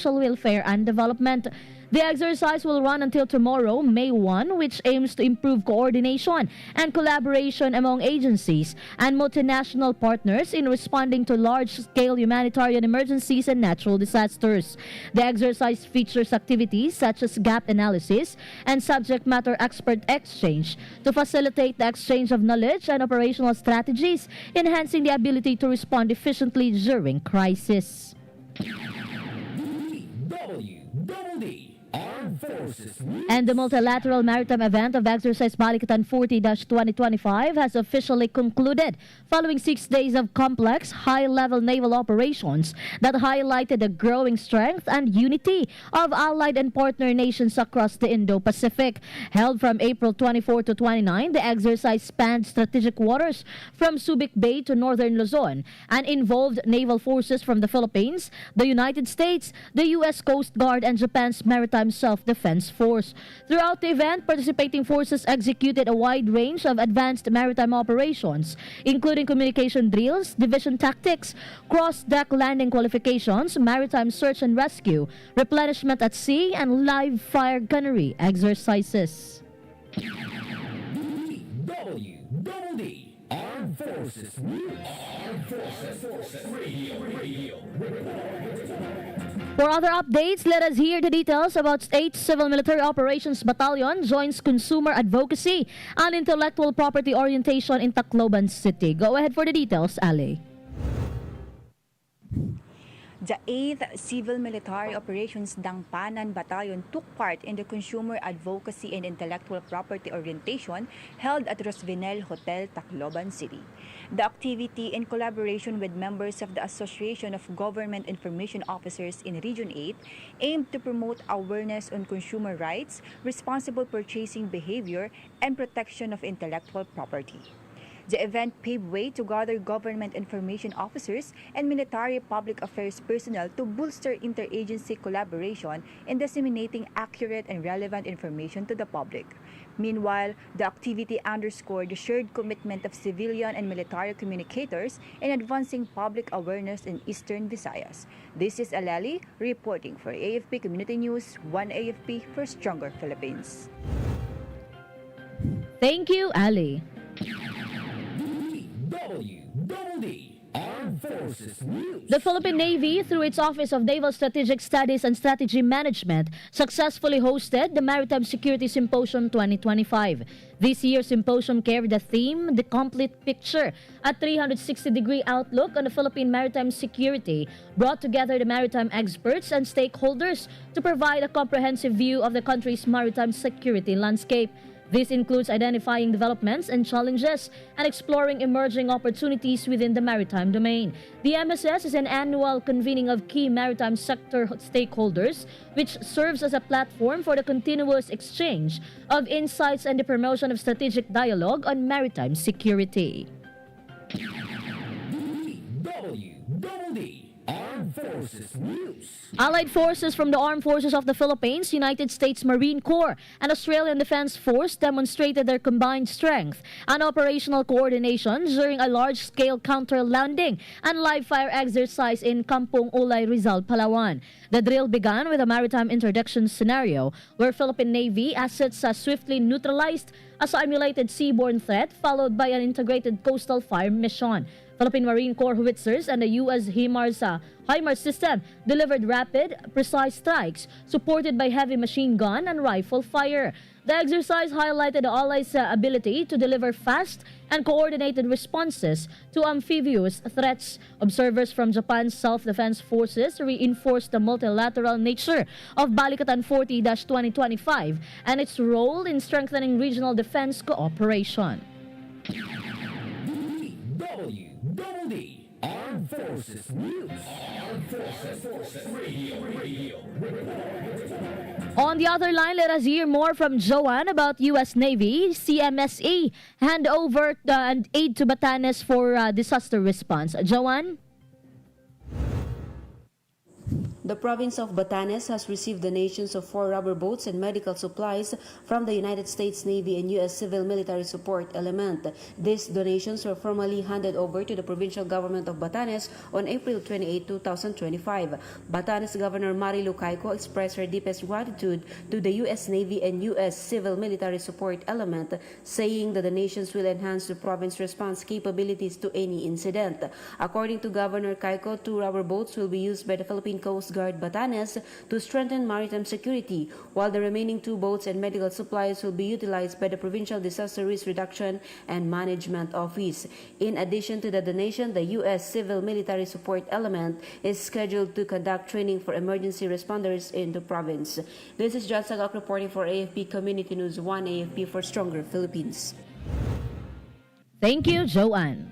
Welfare and Development. The exercise will run until tomorrow, May 1, which aims to improve coordination and collaboration among agencies and multinational partners in responding to large-scale humanitarian emergencies and natural disasters. The exercise features activities such as gap analysis and subject matter expert exchange to facilitate the exchange of knowledge and operational strategies, enhancing the ability to respond efficiently during crisis. DWDD Armed Forces News. And the multilateral maritime event of Exercise Balikatan 40-2025 has officially concluded following 6 days of complex, high-level naval operations that highlighted the growing strength and unity of allied and partner nations across the Indo-Pacific. Held from April 24 to 29, the exercise spanned strategic waters from Subic Bay to northern Luzon and involved naval forces from the Philippines, the United States, the U.S. Coast Guard, and Japan's Maritime Self-Defense Force. Throughout the event, participating forces executed a wide range of advanced maritime operations, including communication drills, division tactics, cross-deck landing qualifications, maritime search and rescue, replenishment at sea, and live fire gunnery exercises. DWDD Armed Forces News. Armed Forces Radio. For other updates, let us hear the details about 8th Civil Military Operations Battalion joins Consumer Advocacy and Intellectual Property Orientation in Tacloban City. Go ahead for the details, Ali. The 8th Civil Military Operations Dangpanan Battalion took part in the Consumer Advocacy and Intellectual Property Orientation held at Rosvinel Hotel, Tacloban City. The activity, in collaboration with members of the Association of Government Information Officers in Region 8, aimed to promote awareness on consumer rights, responsible purchasing behavior, and protection of intellectual property. The event paved way to gather government information officers and military public affairs personnel to bolster interagency collaboration in disseminating accurate and relevant information to the public. Meanwhile, the activity underscored the shared commitment of civilian and military communicators in advancing public awareness in Eastern Visayas. This is Alali reporting for AFP Community News, 1 AFP for Stronger Philippines. Thank you, Ali. DWDD Armed Forces News. The Philippine Navy, through its Office of Naval Strategic Studies and Strategy Management, successfully hosted the Maritime Security Symposium 2025. This year's symposium carried the theme, The Complete Picture, a 360-degree outlook on the Philippine maritime security, brought together the maritime experts and stakeholders to provide a comprehensive view of the country's maritime security landscape. This includes identifying developments and challenges and exploring emerging opportunities within the maritime domain. The MSS is an annual convening of key maritime sector stakeholders, which serves as a platform for the continuous exchange of insights and the promotion of strategic dialogue on maritime security. DWDD Armed Forces News. Allied forces from the Armed Forces of the Philippines, United States Marine Corps, and Australian Defense Force demonstrated their combined strength and operational coordination during a large-scale counter-landing and live-fire exercise in Kampong Ulay, Rizal, Palawan. The drill began with a maritime interdiction scenario where Philippine Navy assets swiftly neutralized a simulated seaborne threat, followed by an integrated coastal fire mission. Philippine Marine Corps howitzers and the U.S. HIMARS system delivered rapid, precise strikes supported by heavy machine gun and rifle fire. The exercise highlighted the Allies' ability to deliver fast and coordinated responses to amphibious threats. Observers from Japan's Self-Defense Forces reinforced the multilateral nature of Balikatan 40-2025 and its role in strengthening regional defense cooperation. DWDD Armed Forces News. Armed Forces Radio. On the other line, let us hear more from Joanne about U.S. Navy, CMSE, hand over and aid to Batanes for disaster response. Joanne? The province of Batanes has received donations of 4 rubber boats and medical supplies from the United States Navy and U.S. Civil Military Support Element. These donations were formally handed over to the provincial government of Batanes on April 28, 2025. Batanes Governor Marilu Caico expressed her deepest gratitude to the U.S. Navy and U.S. Civil Military Support Element, saying the donations will enhance the province's response capabilities to any incident. According to Governor Caico, 2 rubber boats will be used by the Philippine Coast Guard Batanes to strengthen maritime security, while the remaining 2 boats and medical supplies will be utilized by the Provincial Disaster Risk Reduction and Management Office. In addition to the donation, the U.S. Civil Military Support Element is scheduled to conduct training for emergency responders in the province. This is John Sagak reporting for AFP Community News 1 AFP for Stronger Philippines. Thank you, Joanne.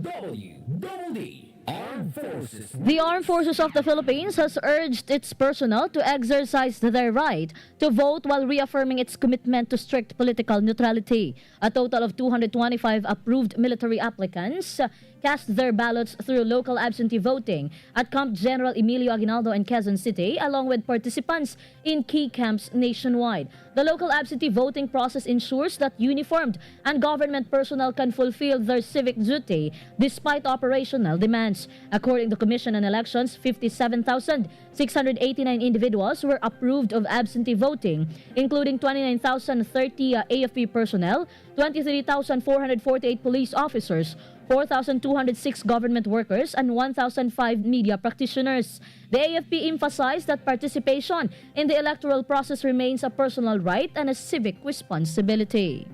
DWDD Armed Forces. The Armed Forces of the Philippines has urged its personnel to exercise their right to vote while reaffirming its commitment to strict political neutrality. A total of 225 approved military applicants cast their ballots through local absentee voting at Camp General Emilio Aguinaldo in Quezon City, along with participants in key camps nationwide. The local absentee voting process ensures that uniformed and government personnel can fulfill their civic duty despite operational demands. According to Commission on Elections, 57,689 individuals were approved of absentee voting, including 29,030 AFP personnel, 23,448 police officers, 4,206 government workers, and 1,005 media practitioners. The AFP emphasized that participation in the electoral process remains a personal right and a civic responsibility.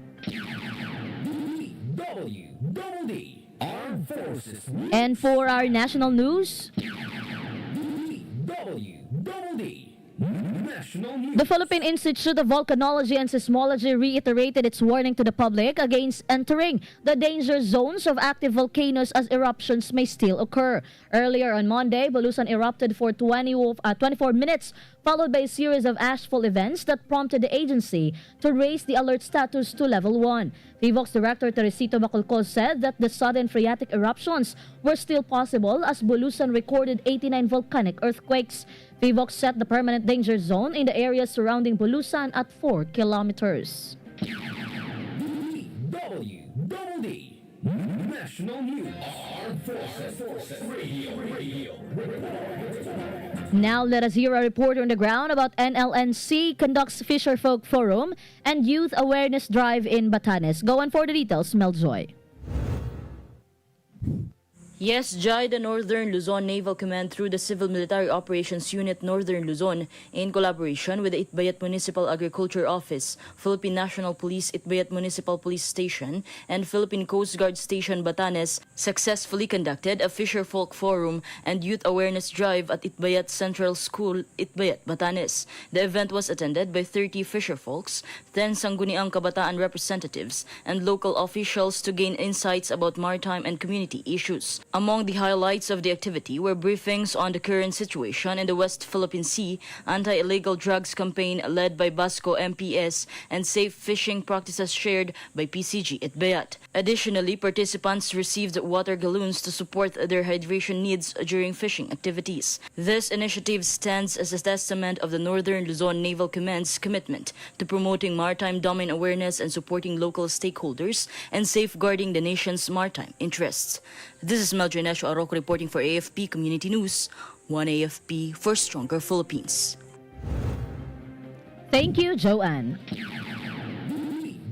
DWDD Armed Forces. And for our national news, DWDD National News. the Philippine Institute of Volcanology and Seismology reiterated its warning to the public against entering the danger zones of active volcanoes as eruptions may still occur. Earlier on Monday, Bulusan erupted for 24 minutes, followed by a series of ashfall events that prompted the agency to raise the alert status to level 1. PHIVOLCS Director Teresito Bacolcol said that the sudden phreatic eruptions were still possible as Bulusan recorded 89 volcanic earthquakes. PHIVOLCS set the permanent danger zone in the areas surrounding Bulusan at 4 kilometers. DWDD National News. Armed Forces Radio. Now let us hear a report on the ground about NLNC conducts Fisher Folk Forum and Youth Awareness Drive in Batanes. Go on for the details, Meljoy. Yes, Jai, the Northern Luzon Naval Command through the Civil Military Operations Unit Northern Luzon, in collaboration with the Itbayat Municipal Agriculture Office, Philippine National Police Itbayat Municipal Police Station, and Philippine Coast Guard Station Batanes, successfully conducted a Fisher Folk Forum and Youth Awareness Drive at Itbayat Central School, Itbayat, Batanes. The event was attended by 30 Fisher Folks, 10 Sangguniang Kabataan representatives, and local officials to gain insights about maritime and community issues. Among the highlights of the activity were briefings on the current situation in the West Philippine Sea, anti-illegal drugs campaign led by Basco MPS, and safe fishing practices shared by PCG Itbayat. Additionally, participants received water gallons to support their hydration needs during fishing activities. This initiative stands as a testament of the Northern Luzon Naval Command's commitment to promoting maritime domain awareness and supporting local stakeholders and safeguarding the nation's maritime interests. This is Meldrinesho Arroco reporting for AFP Community News, 1 AFP for Stronger Philippines. Thank you, Joanne.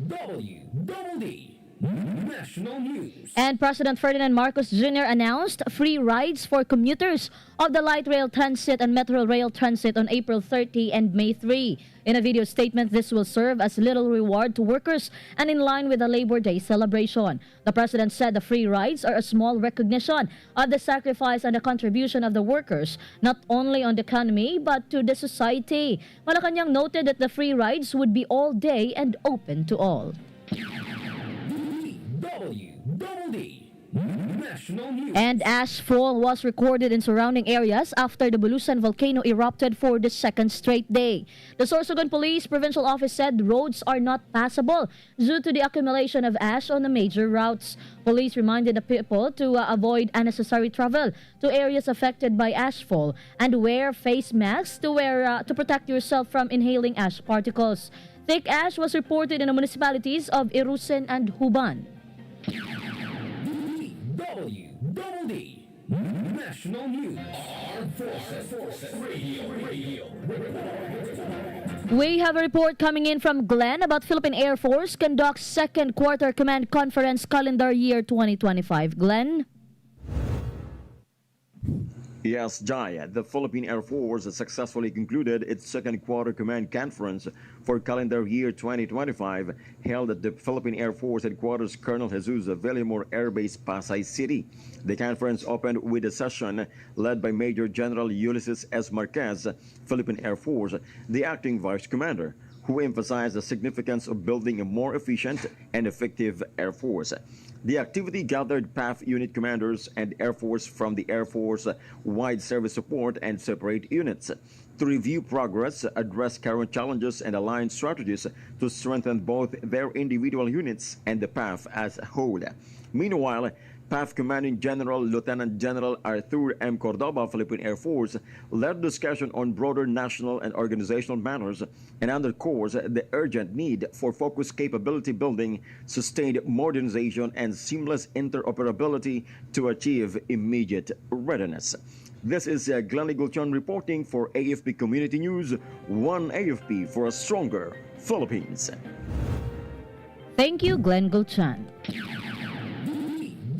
DWDD National News. And President Ferdinand Marcos Jr. announced free rides for commuters of the light rail transit and metro rail transit on April 30 and May 3. In a video statement, this will serve as little reward to workers and in line with the Labor Day celebration. The president said the free rides are a small recognition of the sacrifice and the contribution of the workers, not only on the economy but to the society. Malacanang noted that the free rides would be all day and open to all. DWDD National News. And ashfall was recorded in surrounding areas after the Bulusan volcano erupted for the second straight day. The Sorsogon Police Provincial Office said roads are not passable due to the accumulation of ash on the major routes. Police reminded the people to avoid unnecessary travel to areas affected by ashfall and wear face masks to protect yourself from inhaling ash particles. Thick ash was reported in the municipalities of Irusen and Huban. DWDD National News. Armed Forces Radio. We have a report coming in from Glenn about Philippine Air Force conducts second quarter command conference calendar year 2025. Glenn? Yes, Jai, the Philippine Air Force has successfully concluded its second quarter command conference for calendar year 2025 held at the Philippine Air Force Headquarters Colonel Jesus Villamor Air Base, Pasay City. The conference opened with a session led by Major General Ulysses S. Marquez, Philippine Air Force, the acting vice commander, who emphasized the significance of building a more efficient and effective Air Force. The activity gathered PAF unit commanders and Air Force from the Air Force Wide Service Support and separate units to review progress, address current challenges, and align strategies to strengthen both their individual units and the PAF as a whole. Meanwhile, PAF Commanding General Lieutenant General Arthur M. Cordoba, Philippine Air Force, led discussion on broader national and organizational matters and underscores the urgent need for focused capability building, sustained modernization, and seamless interoperability to achieve immediate readiness. This is Glenn Gulchon reporting for AFP Community News, one AFP for a stronger Philippines. Thank you, Glenn Gulchan.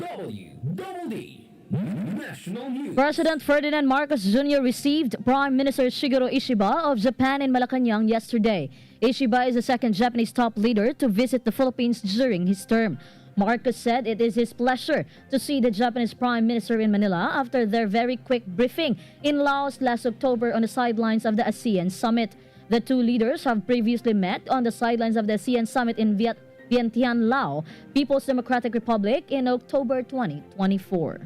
DWDD National News. President Ferdinand Marcos Jr. received Prime Minister Shigeru Ishiba of Japan in Malacanang yesterday. Ishiba is the second Japanese top leader to visit the Philippines during his term. Marcos said it is his pleasure to see the Japanese Prime Minister in Manila after their very quick briefing in Laos last October on the sidelines of the ASEAN Summit. The two leaders have previously met on the sidelines of the ASEAN Summit in Vientiane, Laos, People's Democratic Republic in October 2024.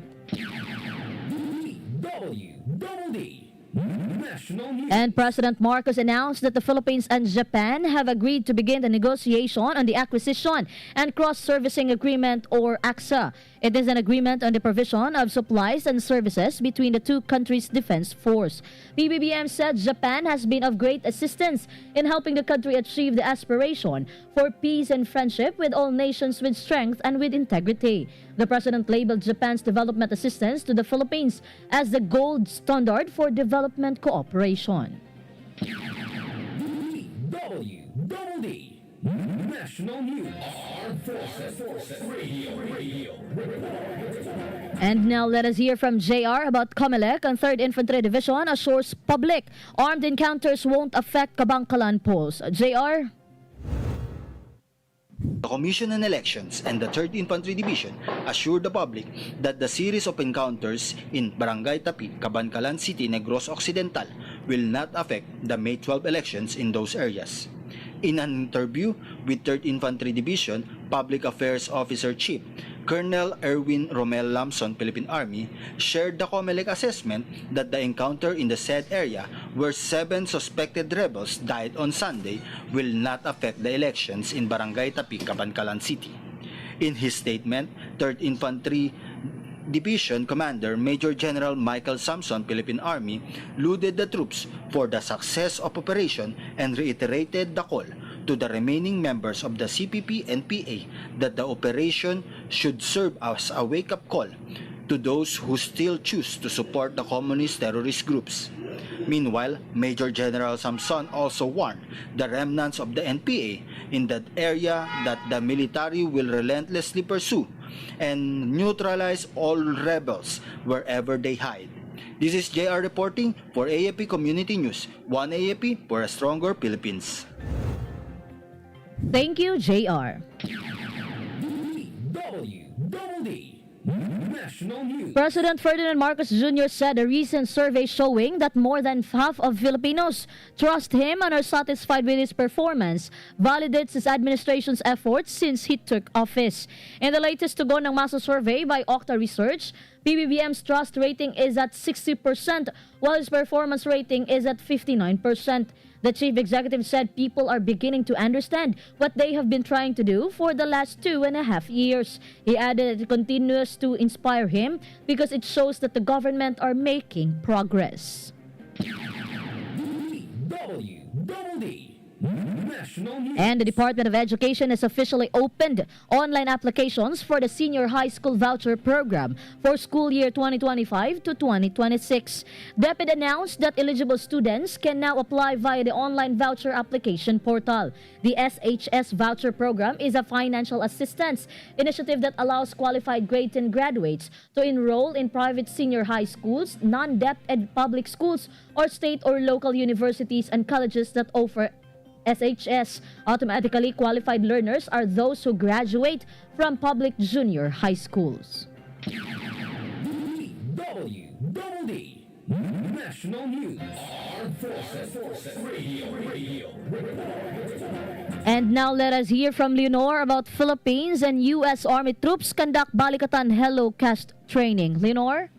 DWDD National News. And President Marcos announced that the Philippines and Japan have agreed to begin the negotiation on the Acquisition and Cross-Servicing Agreement, or ACSA. It is an agreement on the provision of supplies and services between the two countries' defense force. PBBM said Japan has been of great assistance in helping the country achieve the aspiration for peace and friendship with all nations with strength and with integrity. The president labeled Japan's development assistance to the Philippines as the gold standard for development cooperation. DWDD National News. Armed Forces Radio. And now let us hear from JR about COMELEC and 3rd Infantry Division assures public armed encounters won't affect Kabangkalan polls. JR? The Commission on Elections and the 3rd Infantry Division assured the public that the series of encounters in Barangay Tapi, Kabangkalan City, Negros Occidental will not affect the May 12 elections in those areas. In an interview with 3rd Infantry Division Public Affairs Officer Chief Colonel Erwin Romel Lamson, Philippine Army, shared the COMELEC assessment that the encounter in the said area where 7 suspected rebels died on Sunday will not affect the elections in Barangay Tapi, Kabangkalan City. In his statement, 3rd Infantry Division Commander Major General Michael Samson, Philippine Army, lauded the troops for the success of operation and reiterated the call to the remaining members of the CPP and PA that the operation should serve as a wake-up call to those who still choose to support the communist terrorist groups. Meanwhile, Major General Samson also warned the remnants of the NPA in that area that the military will relentlessly pursue and neutralize all rebels wherever they hide. This is JR reporting for AFP Community News, one AFP for a stronger Philippines. Thank you, JR. DWDD National National News. President Ferdinand Marcos Jr. said a recent survey showing that more than half of Filipinos trust him and are satisfied with his performance validates his administration's efforts since he took office. In the latest Tugon ng Masa survey by Okta Research, PBBM's trust rating is at 60%, while his performance rating is at 59%. The chief executive said people are beginning to understand what they have been trying to do for the last 2.5 years. He added it continues to inspire him because it shows that the government are making progress. DWDD National News. And the Department of Education has officially opened online applications for the Senior High School Voucher Program for school year 2025 to 2026. DepEd announced that eligible students can now apply via the online voucher application portal. The SHS Voucher Program is a financial assistance initiative that allows qualified grade 10 graduates to enroll in private senior high schools, non-DepEd public schools, or state or local universities and colleges that offer SHS. Automatically qualified learners are those who graduate from public junior high schools. DWDD National News. Armed Forces Radio. And now let us hear from Leonor about Philippines and U.S. Army troops conduct Balikatan Hello Cast training. Leonor?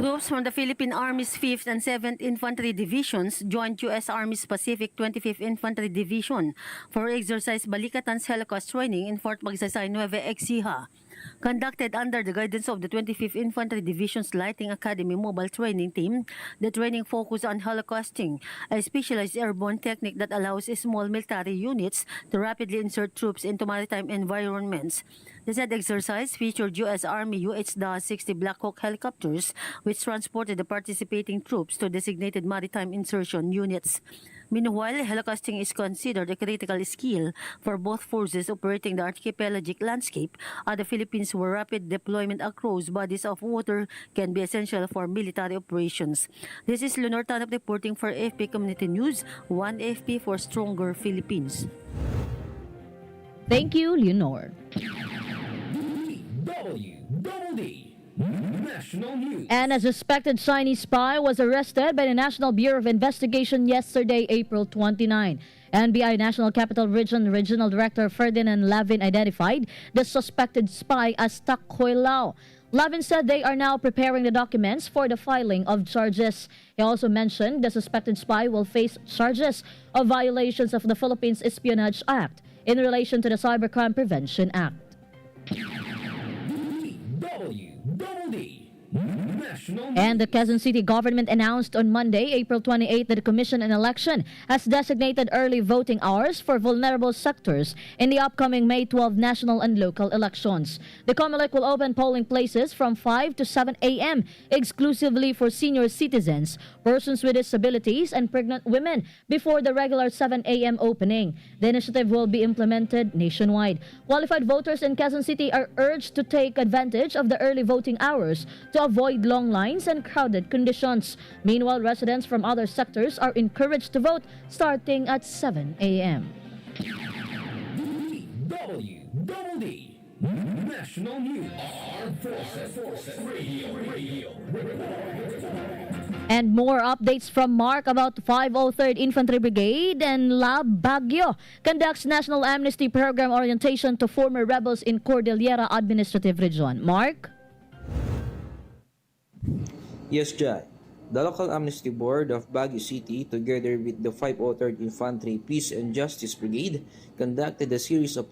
Troops from the Philippine Army's 5th and 7th Infantry Divisions joined U.S. Army's Pacific 25th Infantry Division for exercise Balikatan's Holocaust training in Fort Magsaysay, Nueva Ecija. Conducted under the guidance of the 25th Infantry Division's Lighting Academy Mobile Training Team, the training focused on holocausting, a specialized airborne technique that allows small military units to rapidly insert troops into maritime environments. The said exercise featured U.S. Army UH-60 Black Hawk helicopters, which transported the participating troops to designated maritime insertion units. Meanwhile, holocausting is considered a critical skill for both forces operating the archipelagic landscape of the Philippines, where rapid deployment across bodies of water can be essential for military operations. This is Leonor Tanap reporting for AFP Community News, 1 AFP for Stronger Philippines. Thank you, Leonor. DWDD National News. And a suspected Chinese spy was arrested by the National Bureau of Investigation yesterday, April 29. NBI National Capital Region Regional Director Ferdinand Lavin identified the suspected spy as Tak Hoi Lao. Lavin said they are now preparing the documents for the filing of charges. He also mentioned the suspected spy will face charges of violations of the Philippines Espionage Act in relation to the Cybercrime Prevention Act. DWDD National News. And the Quezon City government announced on Monday, April 28, that the Commission on Election has designated early voting hours for vulnerable sectors in the upcoming May 12 national and local elections. The COMELEC will open polling places from 5 to 7 a.m. exclusively for senior citizens, persons with disabilities, and pregnant women before the regular 7 a.m. opening. The initiative will be implemented nationwide. Qualified voters in Quezon City are urged to take advantage of the early voting hours to avoid long lines and crowded conditions. Meanwhile, residents from other sectors are encouraged to vote starting at 7 a.m. DWDD National News. Armed Forces Radio. And more updates from Mark about 503rd Infantry Brigade and Lab Baguio conducts National Amnesty Program orientation to former rebels in Cordillera Administrative Region. Mark? Yes, Jai. The local Amnesty Board of Baguio City, together with the 503rd Infantry Peace and Justice Brigade, conducted a series of